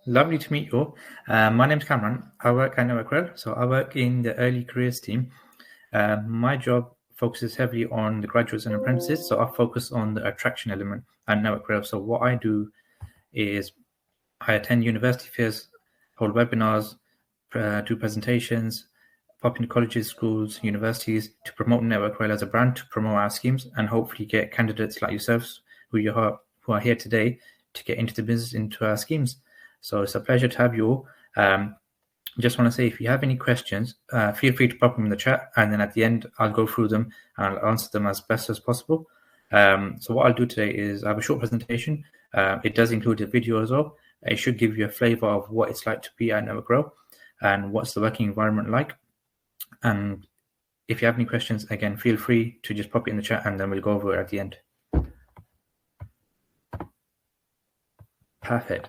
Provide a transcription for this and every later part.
Lovely to meet you all. My name's Cameron. I work at Network Rail, so I work in the early careers team. My job focuses heavily on the graduates and apprentices, so I focus on the attraction element at Network Rail. So what I do is I attend university fairs, hold webinars, do presentations, pop into colleges, schools, universities to promote Network Rail as a brand, to promote our schemes, and hopefully get candidates like yourselves who are here today to get into the business, into our schemes. So it's a pleasure to have you all. Just want to say, if you have any questions, feel free to pop them in the chat, and then at the end, I'll go through them and I'll answer them as best as possible. So what I'll do today is I have a short presentation. It does include a video as well. It should give you a flavor of what it's like to be at Network Rail and what's the working environment like. And if you have any questions, again, feel free to just pop it in the chat and then we'll go over it at the end. Perfect.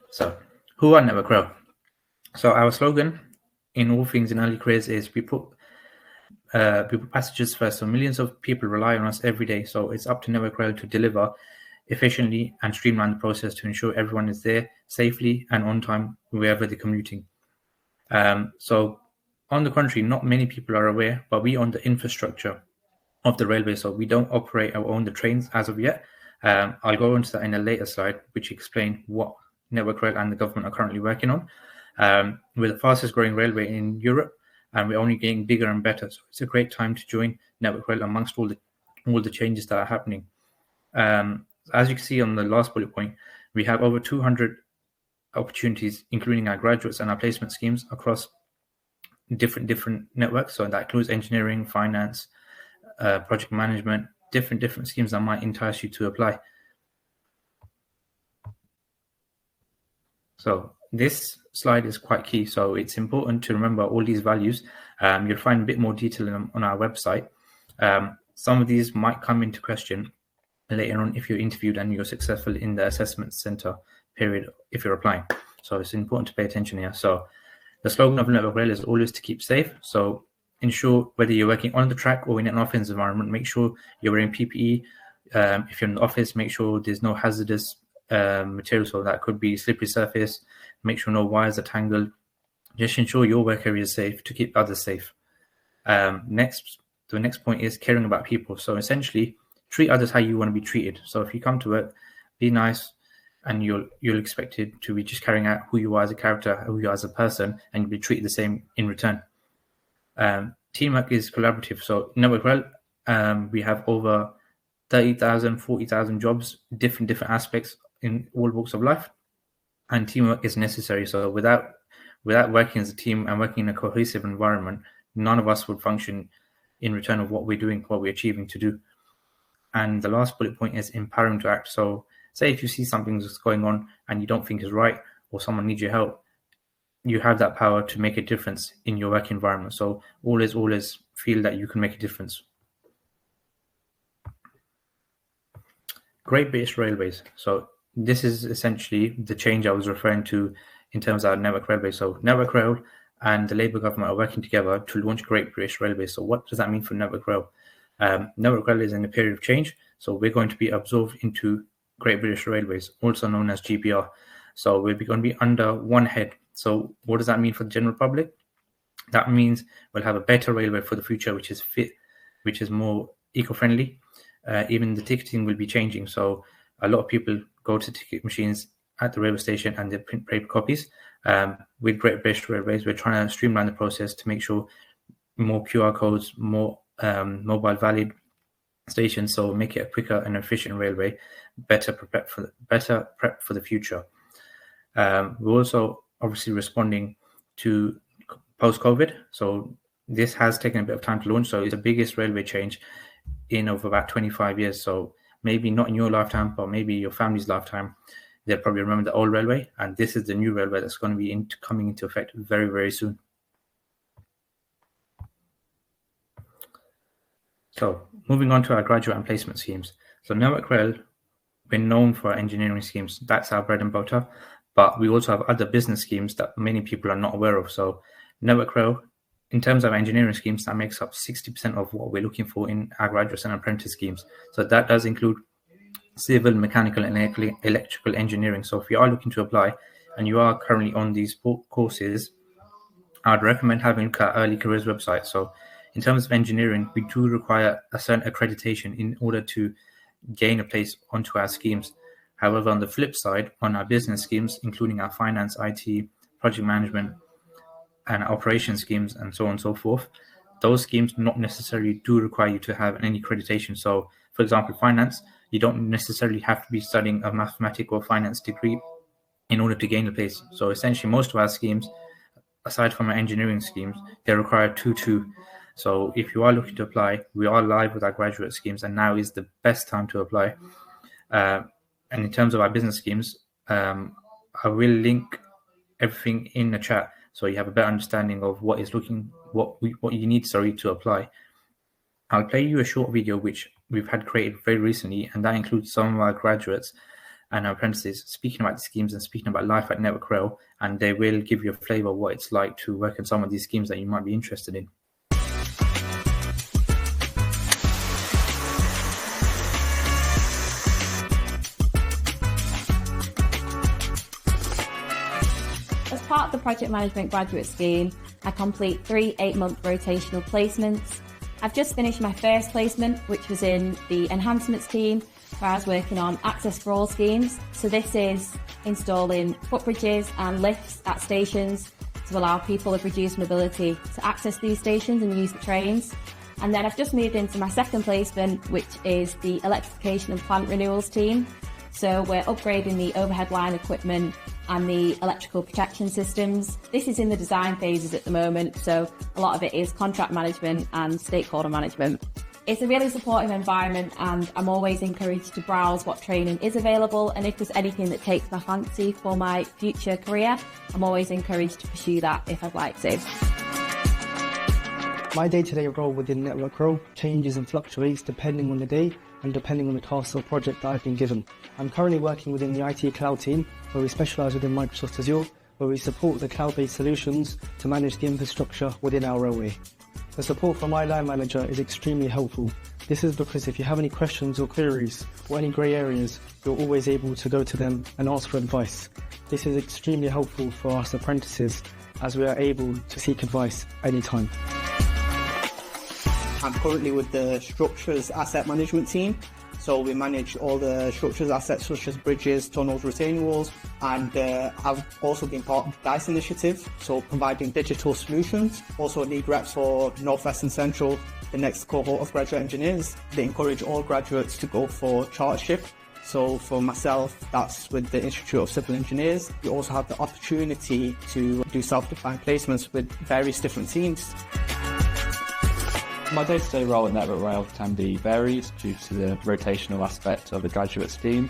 So who are Network Rail? So our slogan in all things in early careers is we put passages first. So millions of people rely on us every day. So it's up to Network Rail to deliver efficiently and streamline the process to ensure everyone is there safely and on time wherever they're commuting. So on the contrary, not many people are aware, but we own the infrastructure of the railway. So we don't operate or own the trains as of yet. I'll go into that in a later slide, which explain what Network Rail and the government are currently working on. We're the fastest growing railway in Europe, and we're only getting bigger and better. So it's a great time to join Network Rail amongst all the changes that are happening. As you can see on the last bullet point, we have over 200 opportunities, including our graduates and our placement schemes across different networks. So that includes engineering, finance, project management, different schemes that might entice you to apply. So this slide is quite key. So it's important to remember all these values. You'll find a bit more detail on our website. Some of these might come into question later on if you're interviewed and you're successful in the assessment center period if you're applying. So it's important to pay attention here. So the slogan of Network Rail is always to keep safe. So ensure whether you're working on the track or in an office environment, make sure you're wearing PPE. If you're in the office, make sure there's no hazardous material, so that could be slippery surface. Make sure no wires are tangled. Just ensure your work area is safe to keep others safe. The next point is caring about people. So essentially, treat others how you want to be treated. So if you come to work, be nice, and you're expected to be just carrying out who you are as a character, who you are as a person, and you'll be treated the same in return. Teamwork is collaborative. So Network Rail, we have over 30,000, 40,000 jobs, different aspects in all walks of life, and teamwork is necessary. So without working as a team and working in a cohesive environment, none of us would function in return of what we're doing, what we're achieving to do. And the last bullet point is empowering to act. So say if you see something that's going on and you don't think is right, or someone needs your help, you have that power to make a difference in your work environment. So always feel that you can make a difference. Great British Railways. So this is essentially the change I was referring to in terms of Network Railway. So Network Rail and the Labour government are working together to launch Great British Railways. So what does that mean for Network Rail? Network Rail is in a period of change. So we're going to be absorbed into Great British Railways, also known as GBR. So we're going to be under one head. So what does that mean for the general public? That means we'll have a better railway for the future, which is fit, which is more eco-friendly. Even the ticketing will be changing. So a lot of people go to ticket machines at the railway station and they print paper copies. With Great British Railways, we're trying to streamline the process to make sure more QR codes, more mobile valid stations, so make it a quicker and efficient railway, better prep for the future. We're also obviously responding to post-COVID. So this has taken a bit of time to launch. So it's the biggest railway change in over about 25 years. So maybe not in your lifetime, but maybe your family's lifetime. They'll probably remember the old railway, and this is the new railway that's going to be coming into effect very, very soon. So moving on to our graduate and placement schemes. So Network Rail, we're known for our engineering schemes. That's our bread and butter. But we also have other business schemes that many people are not aware of. So Network Rail, in terms of engineering schemes, that makes up 60% of what we're looking for in our graduates and apprentice schemes. So that does include civil, mechanical, and electrical engineering. So if you are looking to apply, and you are currently on these courses, I'd recommend having a look at early careers website. So in terms of engineering, we do require a certain accreditation in order to gain a place onto our schemes. However, on the flip side, on our business schemes, including our finance, IT, project management, and operation schemes, and so on and so forth, those schemes not necessarily do require you to have any accreditation. So, for example, finance, you don't necessarily have to be studying a mathematical or finance degree in order to gain a place. So essentially, most of our schemes, aside from our engineering schemes, they require 2-2. So if you are looking to apply, we are live with our graduate schemes, and now is the best time to apply. And in terms of our business schemes, I will link everything in the chat so you have a better understanding of what you need to apply. I'll play you a short video which we've had created very recently, and that includes some of our graduates and our apprentices speaking about the schemes and speaking about life at Network Rail, and they will give you a flavour of what it's like to work in some of these schemes that you might be interested in. As part of the Project Management Graduate Scheme, I complete 3 8-month rotational placements. I've just finished my first placement, which was in the enhancements team, where I was working on access for all schemes. So this is installing footbridges and lifts at stations to allow people with reduced mobility to access these stations and use the trains. And then I've just moved into my second placement, which is the electrification and plant renewals team. So we're upgrading the overhead line equipment and the electrical protection systems. This is in the design phases at the moment, so a lot of it is contract management and stakeholder management. It's a really supportive environment, and I'm always encouraged to browse what training is available, and if there's anything that takes my fancy for my future career, I'm always encouraged to pursue that if I'd like to. My day-to-day role within Network Rail changes and fluctuates depending on the day and depending on the task or project that I've been given. I'm currently working within the IT cloud team, where we specialise within Microsoft Azure, where we support the cloud-based solutions to manage the infrastructure within our railway. The support from my line manager is extremely helpful. This is because if you have any questions or queries or any grey areas, you're always able to go to them and ask for advice. This is extremely helpful for us apprentices, as we are able to seek advice anytime. I'm currently with the structures asset management team. So we manage all the structures assets such as bridges, tunnels, retaining walls, and I've also been part of the DICE initiative, so providing digital solutions. Also lead reps for North West and Central, the next cohort of graduate engineers. They encourage all graduates to go for chartership. So for myself, that's with the Institute of Civil Engineers. We also have the opportunity to do self-defined placements with various different teams. My day-to-day role at Network Rail can be varied due to the rotational aspect of the graduate scheme.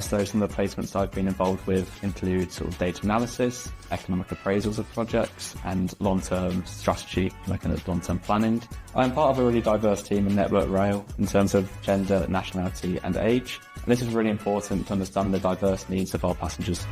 So some of the placements I've been involved with include sort of data analysis, economic appraisals of projects, and long-term strategy, looking at long-term planning. I'm part of a really diverse team in Network Rail in terms of gender, nationality, and age. And this is really important to understand the diverse needs of our passengers.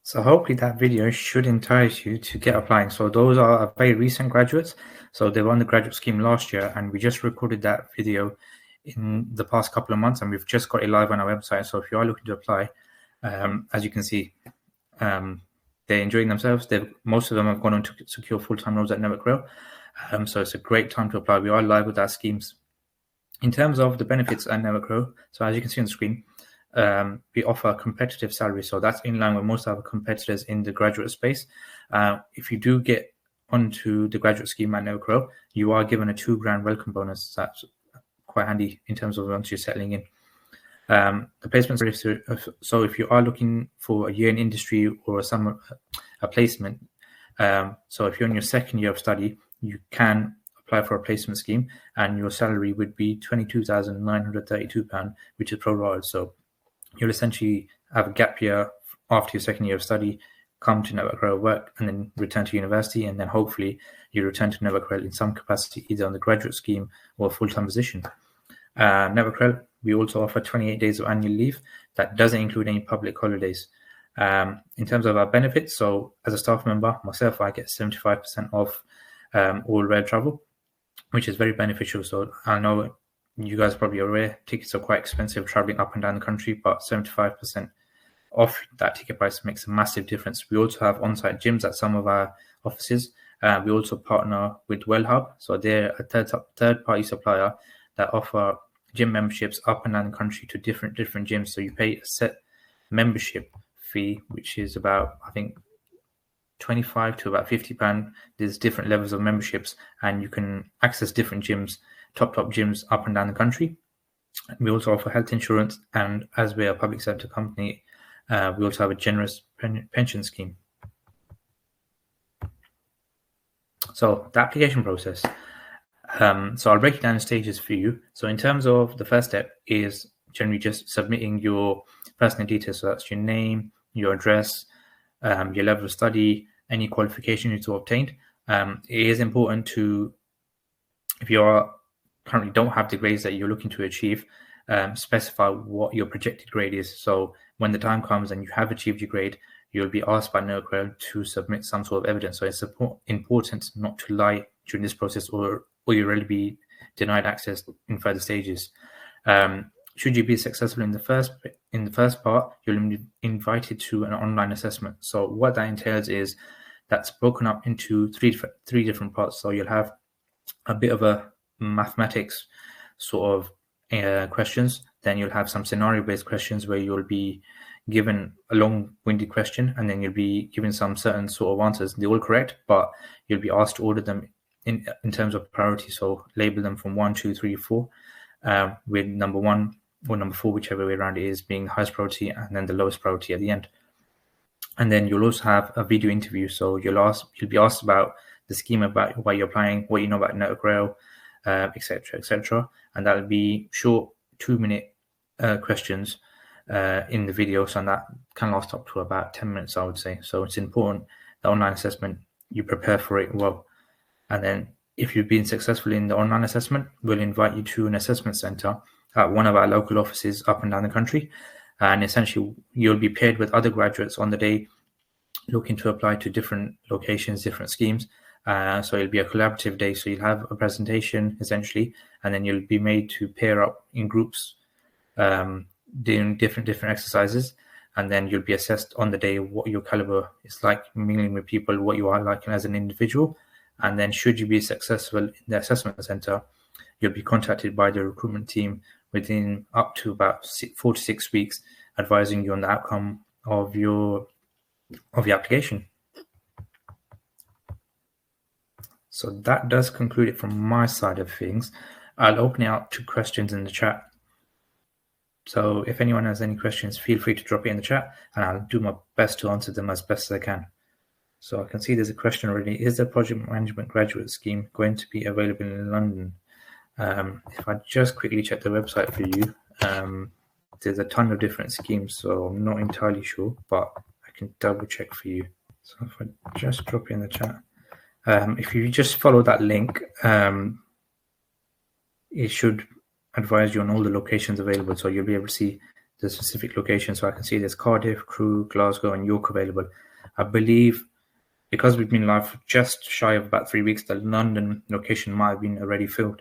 So hopefully that video should entice you to get applying. So those are very recent graduates. So they were on the graduate scheme last year, and we just recorded that video in the past couple of months, and we've just got it live on our website. So if you are looking to apply, as you can see, they're enjoying themselves. Most of them have gone on to secure full-time roles at Network Rail. So it's a great time to apply. We are live with our schemes. In terms of the benefits at Network Rail, so as you can see on the screen, we offer a competitive salary, so that's in line with most of our competitors in the graduate space. If you do get onto the graduate scheme at Network Rail, you are given a $2,000 welcome bonus. That's quite handy in terms of once you're settling in. The placement, so if you are looking for a year in industry or a placement, so if you're in your second year of study, you can apply for a placement scheme, and your salary would be £22,932, which is pro-rated. So you'll essentially have a gap year after your second year of study, come to Network Rail, work, and then return to university, and then hopefully you return to Network Rail in some capacity, either on the graduate scheme or a full-time position. Network Rail, we also offer 28 days of annual leave. That doesn't include any public holidays. In terms of our benefits, so as a staff member, myself, I get 75% off all rail travel, which is very beneficial. So I know you guys are probably aware, tickets are quite expensive traveling up and down the country, but 75% off that ticket price makes a massive difference. We also have on-site gyms at some of our offices. We also partner with WellHub, so they're a third-party supplier that offer gym memberships up and down the country to different gyms. So you pay a set membership fee, which is about, I think, 25 to about £50. There's different levels of memberships, and you can access different gyms, top gyms up and down the country. We also offer health insurance, and as we're a public sector company, we also have a generous pension scheme. So the application process. So I'll break it down in stages for you. So in terms of the first step is generally just submitting your personal details. So that's your name, your address, your level of study, any qualification you've obtained. It is important to, if you currently don't have the grades that you're looking to achieve, specify what your projected grade is. So when the time comes and you have achieved your grade, you'll be asked by NERCREL to submit some sort of evidence. So it's important not to lie during this process, or you'll really be denied access in further stages. Should you be successful in the first part, you'll be invited to an online assessment. So what that entails is that's broken up into three different parts. So you'll have a bit of a mathematics sort of questions. Then you'll have some scenario-based questions where you'll be given a long-winded question, and then you'll be given some certain sort of answers. They're all correct, but you'll be asked to order them in terms of priority. So label them from 1, 2, 3, 4, with number 1 or number 4, whichever way around it is, being the highest priority, and then the lowest priority at the end. And then you'll also have a video interview. So you'll be asked about the scheme, about why you're applying, what you know about NERCREL, etc. And that'll be short 2-minute questions in the video. So that can last up to about 10 minutes, I would say. So it's important, the online assessment, you prepare for it well. And then if you've been successful in the online assessment, we'll invite you to an assessment center at one of our local offices up and down the country. And essentially, you'll be paired with other graduates on the day looking to apply to different locations, different schemes. So it'll be a collaborative day. So you'll have a presentation, essentially, and then you'll be made to pair up in groups, doing different exercises. And then you'll be assessed on the day what your caliber is like, mingling with people, what you are like as an individual. And then should you be successful in the assessment center, you'll be contacted by the recruitment team within up to about 4 to 6 weeks, advising you on the outcome of your application. So that does conclude it from my side of things. I'll open it out to questions in the chat. So if anyone has any questions, feel free to drop it in the chat, and I'll do my best to answer them as best as I can. So I can see there's a question already. Is the project management graduate scheme going to be available in London? If I just quickly check the website for you, there's a ton of different schemes, so I'm not entirely sure, but I can double check for you. So if I just drop it in the chat, if you just follow that link, it should advise you on all the locations available. So you'll be able to see the specific locations. So I can see there's Cardiff, Crewe, Glasgow, and York available. I believe because we've been live for just shy of about 3 weeks, the London location might have been already filled.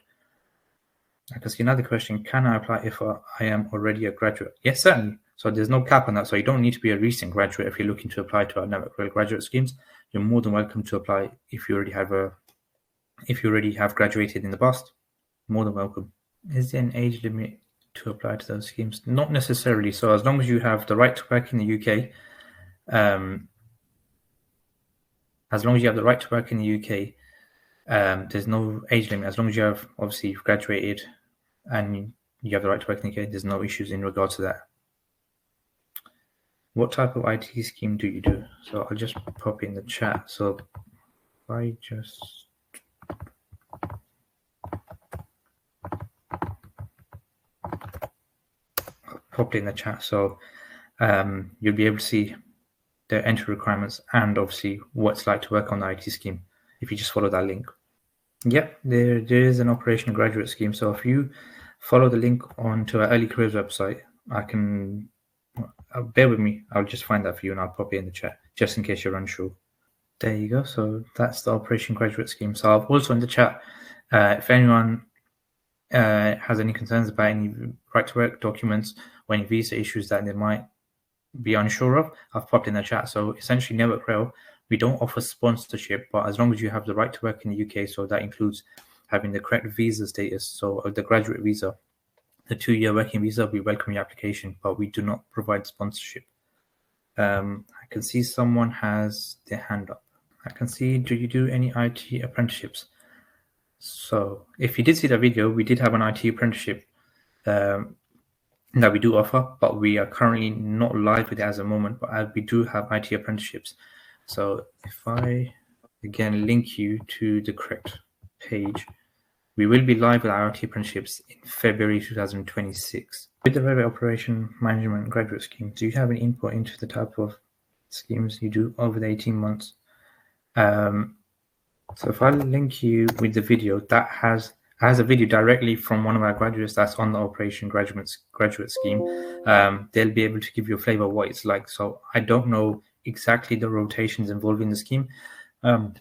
I can see another question. Can I apply if I am already a graduate? Yes, certainly. So there's no cap on that. So you don't need to be a recent graduate if you're looking to apply to our NERCREL graduate schemes. You're more than welcome to apply if you already have graduated in the past. More than welcome. Is there an age limit to apply to those schemes? Not necessarily. So as long as you have the right to work in the UK, there's no age limit. As long as you've graduated and you have the right to work in the UK, there's no issues in regards to that. What type of IT scheme do you do? So I'll just pop in the chat. So if I just pop it in the chat, so you'll be able to see the entry requirements and obviously what it's like to work on the IT scheme if you just follow that link. Yep, there is an operational graduate scheme. So if you follow the link onto our early careers website, bear with me, I'll just find that for you and I'll pop it in the chat just in case you're unsure. There you go. So that's the Operation Graduate Scheme. So I've also in the chat, if anyone has any concerns about any right to work documents or any visa issues that they might be unsure of, I've popped in the chat. So essentially, Network Rail, we don't offer sponsorship, but as long as you have the right to work in the UK, so that includes having the correct visa status, so the graduate visa, the 2-year working visa, we welcome your application, but we do not provide sponsorship. I can see someone has their hand up. I can see, do you do any IT apprenticeships? So if you did see the video, we did have an IT apprenticeship that we do offer, but we are currently not live with it as a moment, but we do have IT apprenticeships. So if I, again, link you to the correct page, we will be live with our IT apprenticeships in February 2026. With the Railway Operation Management Graduate Scheme, do you have any input into the type of schemes you do over the 18 months? So if I link you with the video, that has a video directly from one of our graduates that's on the Operation Graduate Scheme. They'll be able to give you a flavor of what it's like. So I don't know exactly the rotations involved in the scheme, but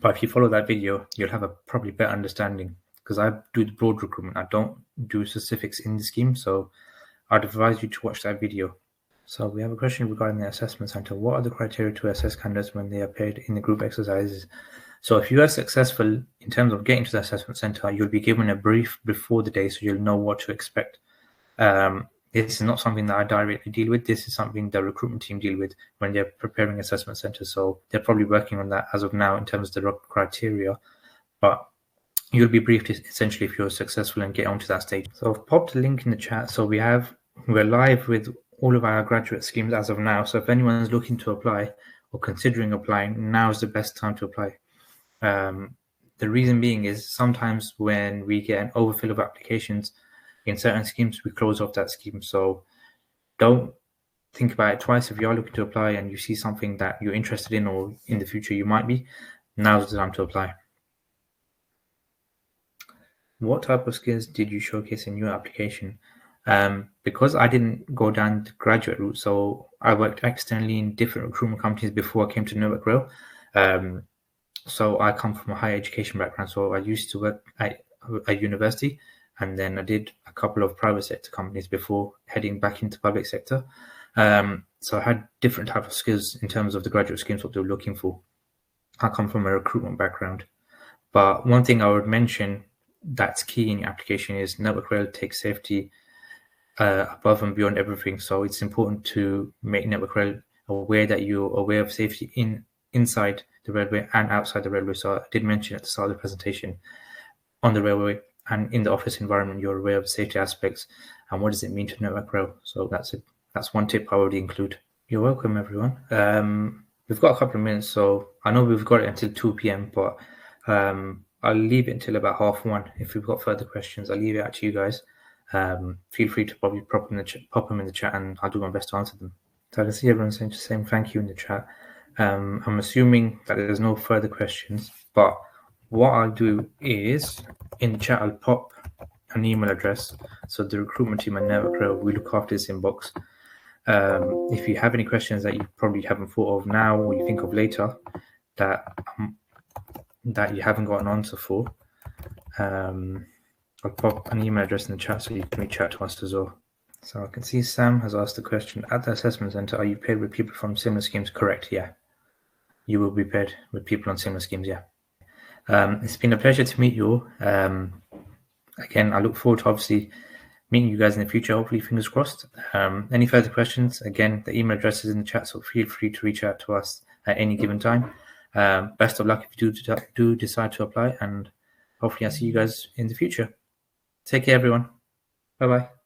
if you follow that video, you'll have a probably better understanding, because I do the broad recruitment. I don't do specifics in the scheme, so I'd advise you to watch that video. So we have a question regarding the assessment center. What are the criteria to assess candidates when they are paired in the group exercises? So if you are successful in terms of getting to the assessment center, you'll be given a brief before the day, so you'll know what to expect. This is not something that I directly deal with. This is something the recruitment team deal with when they're preparing assessment centers. So they're probably working on that as of now in terms of the criteria, but you'll be briefed essentially if you're successful and get onto that stage. So I've popped a link in the chat. So we're live with all of our graduate schemes as of now. So if anyone's looking to apply or considering applying, now is the best time to apply. The reason being is sometimes when we get an overfill of applications in certain schemes, we close off that scheme. So don't think about it twice. If you are looking to apply and you see something that you're interested in, or in the future you might be, now's the time to apply. What type of skills did you showcase in your application? Because I didn't go down the graduate route, so I worked externally in different recruitment companies before I came to Network Rail. So I come from a higher education background. So I used to work at a university, and then I did a couple of private sector companies before heading back into public sector. So I had different type of skills in terms of the graduate schemes, what they were looking for. I come from a recruitment background. But one thing I would mention that's key in your application is Network Rail takes safety above and beyond everything. So it's important to make Network Rail aware that you're aware of safety inside the railway and outside the railway. So I did mention at the start of the presentation, on the railway and in the office environment, you're aware of safety aspects and what does it mean to Network Rail. So that's one tip I would include. You're welcome, everyone. We've got a couple of minutes, so I know we've got it until 2 p.m, but I'll leave it until about 1:30. If we've got further questions, I'll leave it out to you guys. Feel free to probably pop them in the chat, and I'll do my best to answer them. So I can see everyone saying thank you in the chat. I'm assuming that there's no further questions, but what I'll do is in the chat I'll pop an email address, so the recruitment team at Network Rail will look after this inbox. If you have any questions that you probably haven't thought of now or you think of later that you haven't got an answer for, I'll pop an email address in the chat so you can reach out to us as well. So I can see Sam has asked the question, at the assessment center, are you paired with people from similar schemes? Correct, yeah. You will be paired with people on similar schemes, yeah. It's been a pleasure to meet you all. Again, I look forward to obviously meeting you guys in the future, hopefully, fingers crossed. Any further questions, again, the email address is in the chat, so feel free to reach out to us at any given time. Best of luck if you do decide to apply, and hopefully I'll see you guys in the future. Take care, everyone. Bye-bye.